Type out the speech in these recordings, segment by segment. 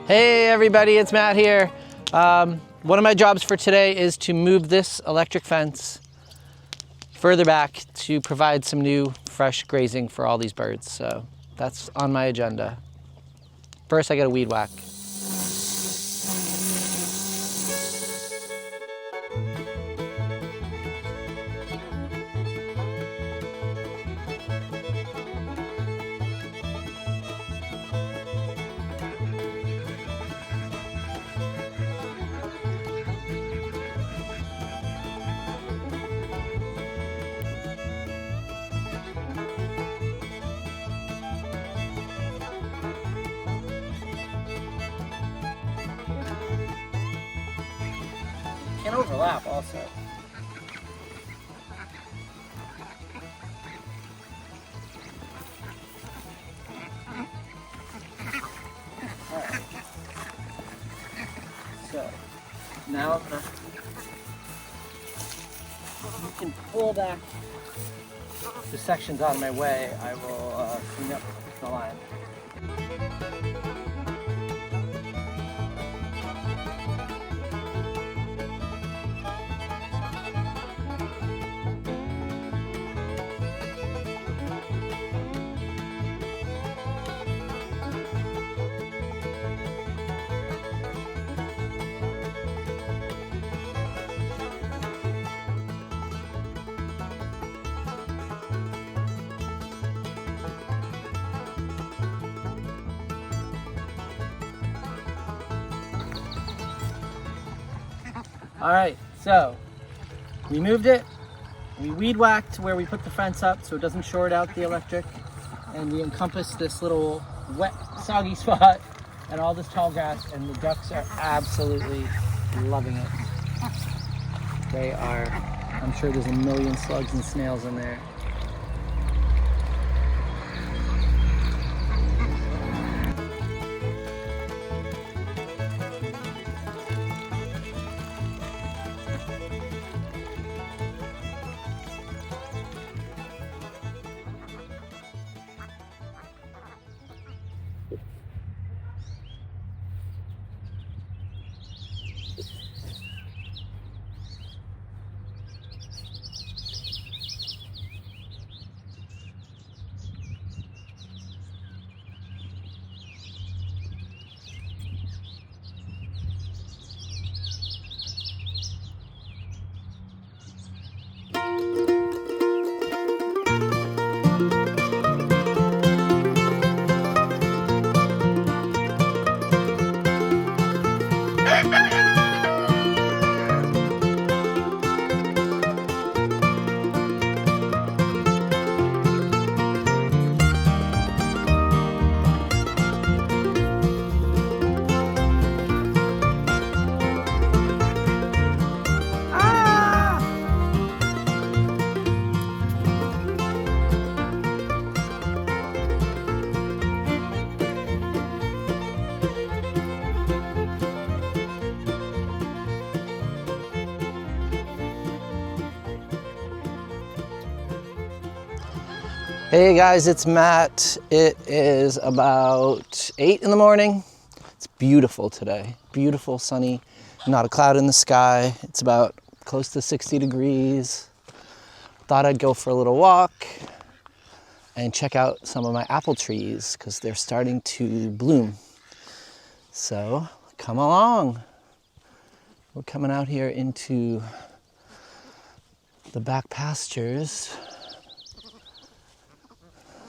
Hey everybody, it's Matt here. One of my jobs for today is to move this electric fence further back to provide some new fresh grazing for all these birds. So that's on my agenda. First I gotta weed whack. Can overlap also. Alright. So now I'm gonna, you can pull back the sections out of my way. I will clean up the line. All right, so we moved it, we weed whacked where we put the fence up so it doesn't short out the electric, and we encompassed this little wet, soggy spot and all this tall grass, and the ducks are absolutely loving it. They are, I'm sure there's a million slugs and snails in there. Hey guys, it's Matt. It is about 8 in the morning. It's beautiful today. Beautiful, sunny, not a cloud in the sky. It's about close to 60 degrees. Thought I'd go for a little walk and check out some of my apple trees because they're starting to bloom. So come along. We're coming out here into the back pastures.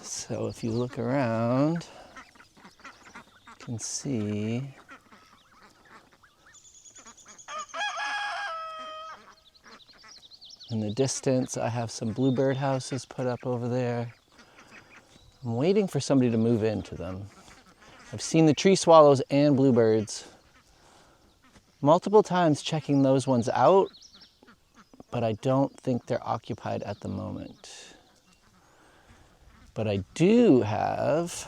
So if you look around, you can see in the distance I have some bluebird houses put up over there. I'm waiting for somebody to move into them. I've seen the tree swallows and bluebirds multiple times checking those ones out, but I don't think they're occupied at the moment. But I do have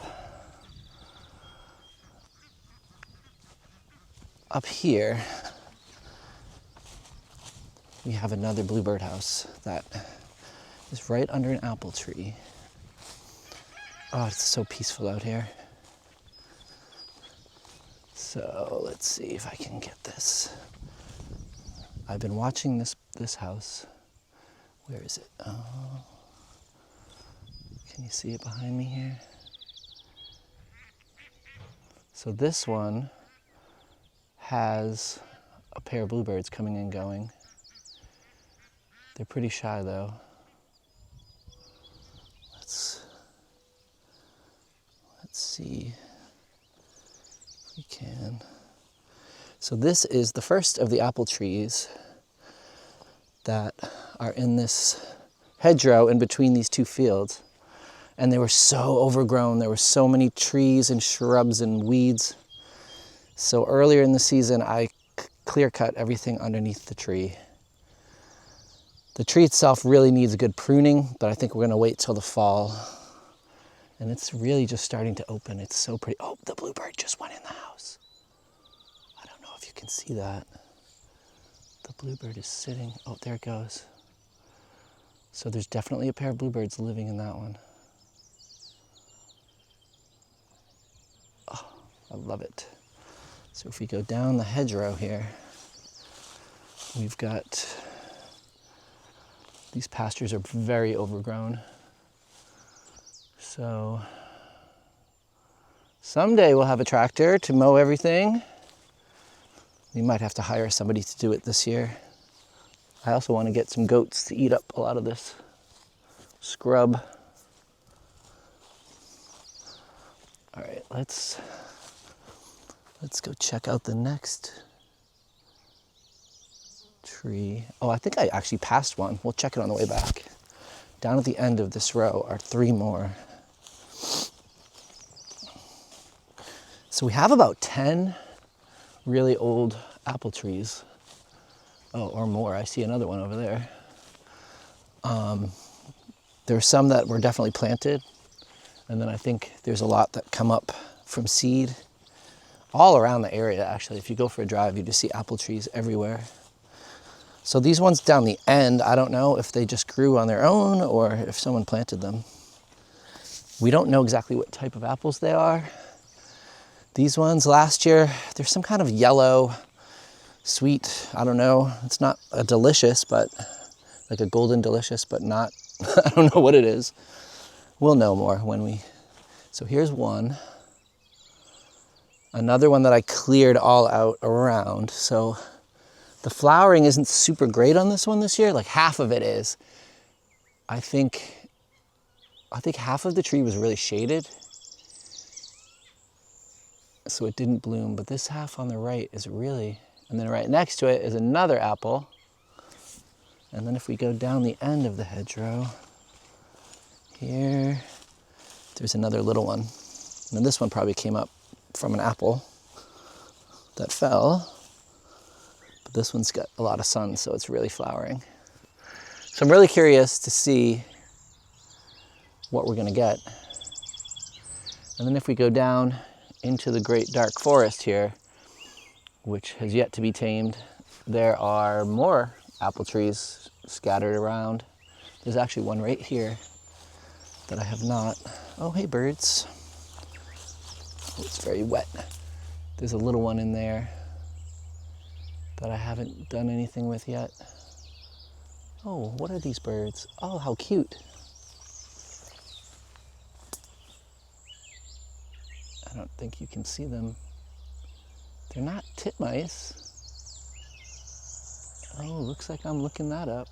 up here, we have another bluebird house that is right under an apple tree. Oh, it's so peaceful out here. So let's see if I can get this. I've been watching this house. Where is it? Oh, can you see it behind me here? So this one has a pair of bluebirds coming and going. They're pretty shy though. Let's see if we can. So this is the first of the apple trees that are in this hedgerow in between these two fields. And they were so overgrown. There were so many trees and shrubs and weeds. So earlier in the season, I clear cut everything underneath the tree. The tree itself really needs a good pruning, but I think we're gonna wait till the fall. And it's really just starting to open. It's so pretty. Oh, the bluebird just went in the house. I don't know if you can see that. The bluebird is sitting, oh, there it goes. So there's definitely a pair of bluebirds living in that one. Oh, I love it. So if we go down the hedgerow here, we've got, these pastures are very overgrown. So someday we'll have a tractor to mow everything. We might have to hire somebody to do it this year. I also want to get some goats to eat up a lot of this scrub. All right, let's go check out the next tree. Oh, I think I actually passed one. We'll check it on the way back. Down at the end of this row are 3 more. So we have about 10 really old apple trees. Oh, or more. I see another one over there. There's some that were definitely planted. And then I think there's a lot that come up from seed. All around the area, actually. If you go for a drive, you just see apple trees everywhere. So these ones down the end, I don't know if they just grew on their own or if someone planted them. We don't know exactly what type of apples they are. These ones last year, there's some kind of yellow, sweet, I don't know. It's not a delicious, but like a golden delicious, but not, I don't know what it is. We'll know more when we, so here's one. Another one that I cleared all out around. So the flowering isn't super great on this one this year. Like half of it is. I think half of the tree was really shaded, so it didn't bloom, but this half on the right is really, and then right next to it is another apple. And then if we go down the end of the hedgerow, here, there's another little one. And this one probably came up from an apple that fell, but this one's got a lot of sun, so it's really flowering. So I'm really curious to see what we're gonna get. And then if we go down into the great dark forest here, which has yet to be tamed, there are more apple trees scattered around. There's actually one right here that I have not. Oh, hey birds. Oh, it's very wet. There's a little one in there that I haven't done anything with yet. Oh, what are these birds? Oh, how cute. I don't think you can see them. They're not titmice. Oh, looks like I'm looking that up.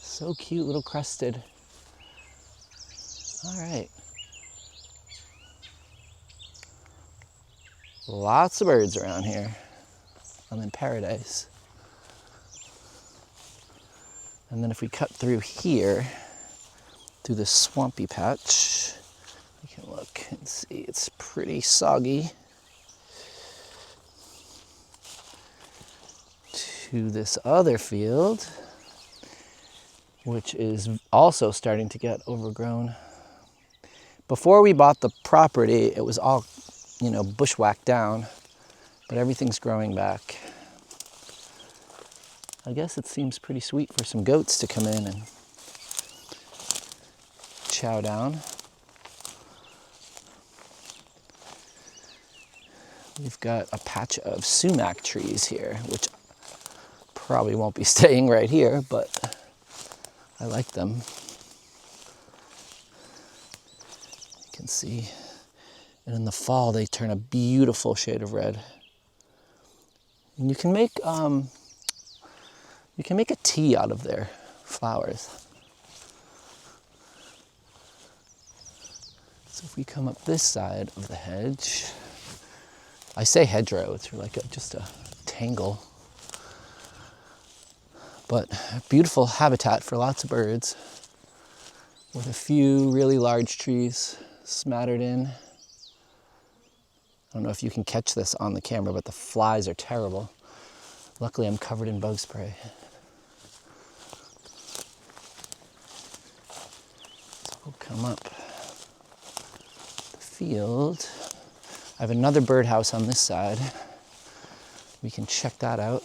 So cute, little crested. All right. Lots of birds around here. I'm in paradise. And then if we cut through here, through this swampy patch, we can look and see it's pretty soggy. To this other field, which is also starting to get overgrown. Before we bought the property, it was all, bushwhacked down, but everything's growing back. I guess it seems pretty sweet for some goats to come in and chow down. We've got a patch of sumac trees here, which probably won't be staying right here, but I like them. You can see, and in the fall they turn a beautiful shade of red. And you can make a tea out of their flowers. So if we come up this side of the hedge, I say hedgerow, it's like just a tangle. But beautiful habitat for lots of birds with a few really large trees smattered in. I don't know if you can catch this on the camera, but the flies are terrible. Luckily, I'm covered in bug spray. So we'll come up the field. I have another birdhouse on this side. We can check that out.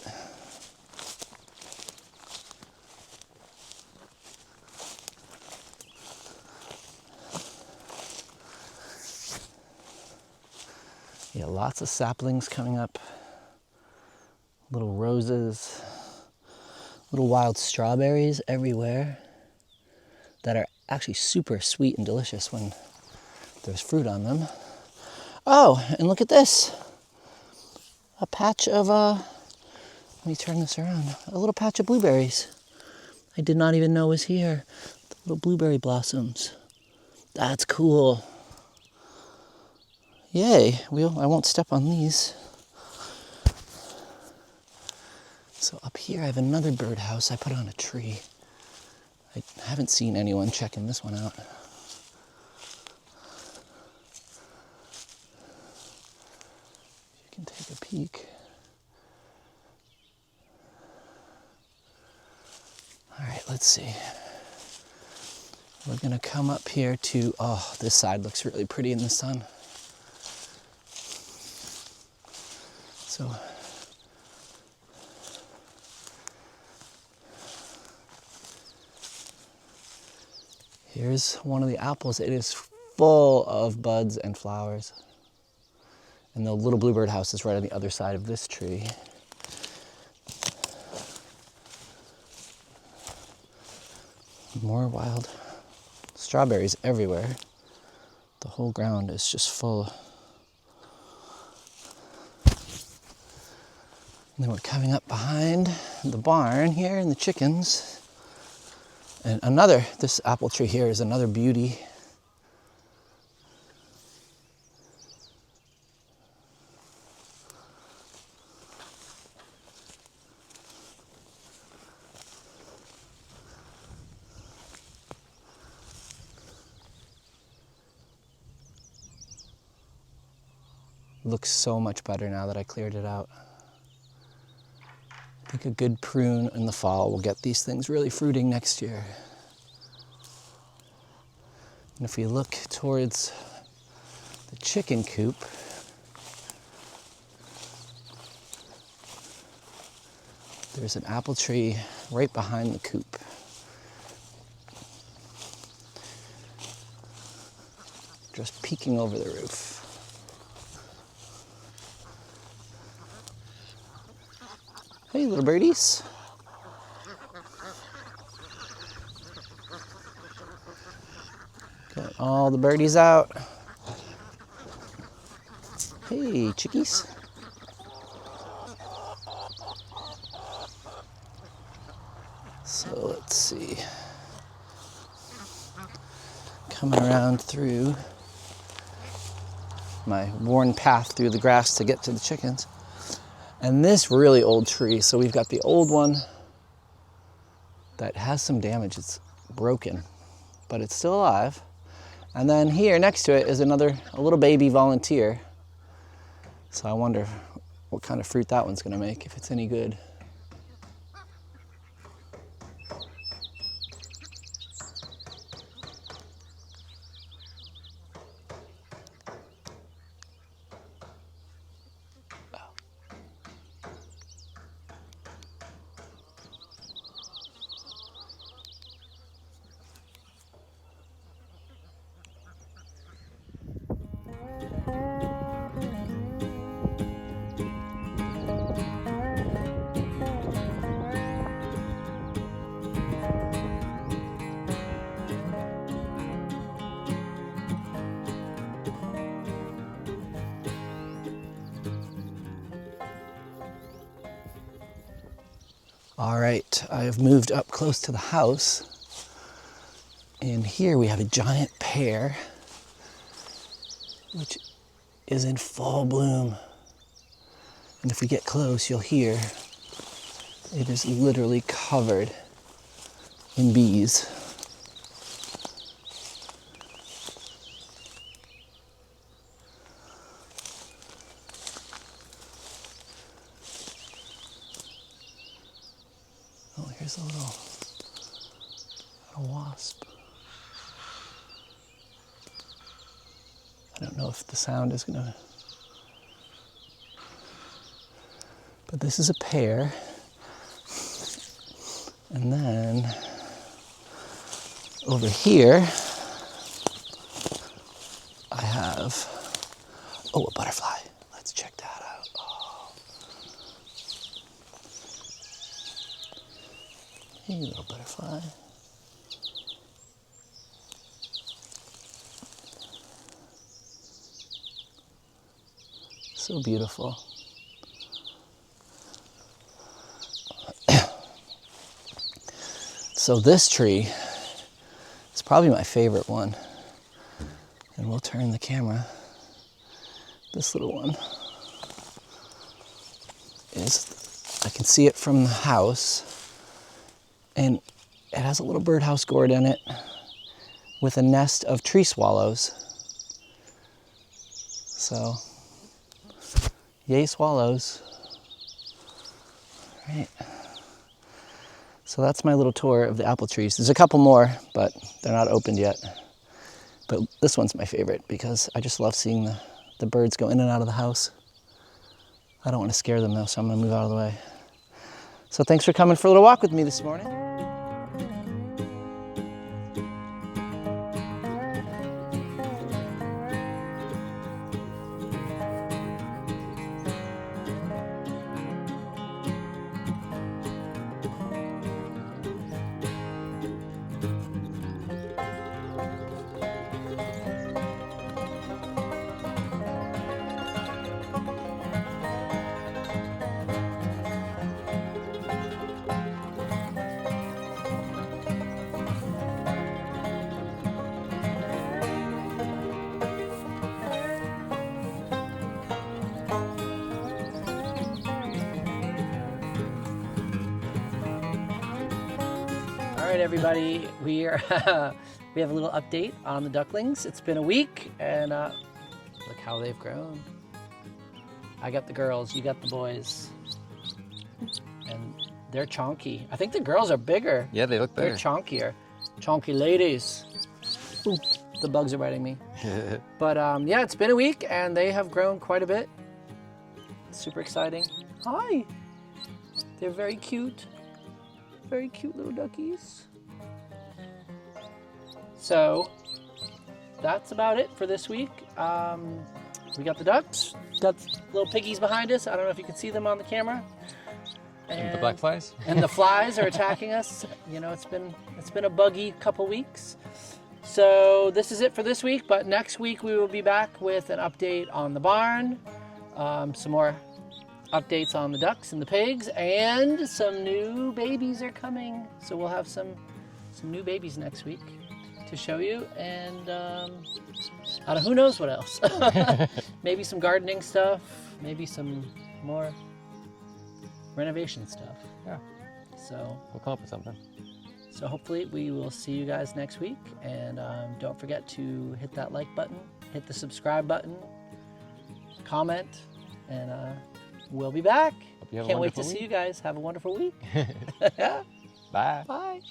Yeah, lots of saplings coming up. Little roses, little wild strawberries everywhere that are actually super sweet and delicious when there's fruit on them. Oh, and look at this. A patch of, let me turn this around. A little patch of blueberries. I did not even know was here. The little blueberry blossoms. That's cool. Yay, I won't step on these. So up here I have another birdhouse I put on a tree. I haven't seen anyone checking this one out. You can take a peek. All right, let's see. We're gonna come up here to, oh, this side looks really pretty in the sun. So here's one of the apples. It is full of buds and flowers. And the little bluebird house is right on the other side of this tree. More wild strawberries everywhere. The whole ground is just full. And then we're coming up behind the barn here and the chickens. And this apple tree here is another beauty. Looks so much better now that I cleared it out. I think a good prune in the fall will get these things really fruiting next year. And if we look towards the chicken coop, there's an apple tree right behind the coop. Just peeking over the roof. Hey, little birdies. Got all the birdies out. Hey, chickies. So let's see. Coming around through my worn path through the grass to get to the chickens. And this really old tree, so we've got the old one that has some damage. It's broken, but it's still alive. And then here next to it is a little baby volunteer. So I wonder what kind of fruit that one's gonna make, if it's any good. All right, I have moved up close to the house. And here we have a giant pear, which is in full bloom. And if we get close, you'll hear it is literally covered in bees. Oh, here's a little wasp. I don't know if the sound is gonna, but this is a pear. And then over here, I have, a butterfly. Let's check that out. Oh. Hey, little butterfly. So beautiful. So this tree is probably my favorite one. And we'll turn the camera. This little one is, I can see it from the house, and it has a little birdhouse gourd in it with a nest of tree swallows. So, yay swallows. All right. So that's my little tour of the apple trees. There's a couple more, but they're not opened yet. But this one's my favorite because I just love seeing the birds go in and out of the house. I don't want to scare them though, so I'm gonna move out of the way. So thanks for coming for a little walk with me this morning. All right, everybody, we have a little update on the ducklings. It's been a week, and look how they've grown. I got the girls, you got the boys, and they're chonky. I think the girls are bigger. Yeah, they look better. They're chonkier. Chonky ladies. Ooh, the bugs are biting me. But yeah, it's been a week, and they have grown quite a bit. Super exciting. Hi. They're very cute. Very cute little duckies. So that's about it for this week. We got the ducks, got little piggies behind us. I don't know if you can see them on the camera. And the black flies. And the flies are attacking us. You know, it's been a buggy couple weeks. So this is it for this week, but next week we will be back with an update on the barn, some more updates on the ducks and the pigs, and some new babies are coming. So we'll have some new babies next week to show you, and who knows what else. Maybe some gardening stuff, maybe some more renovation stuff. Yeah. So we'll come up with something. So hopefully we will see you guys next week, and don't forget to hit that like button, hit the subscribe button, comment, and we'll be back. Hope you have Can't a wait to wonderful see you guys. Have a wonderful week. Bye. Bye.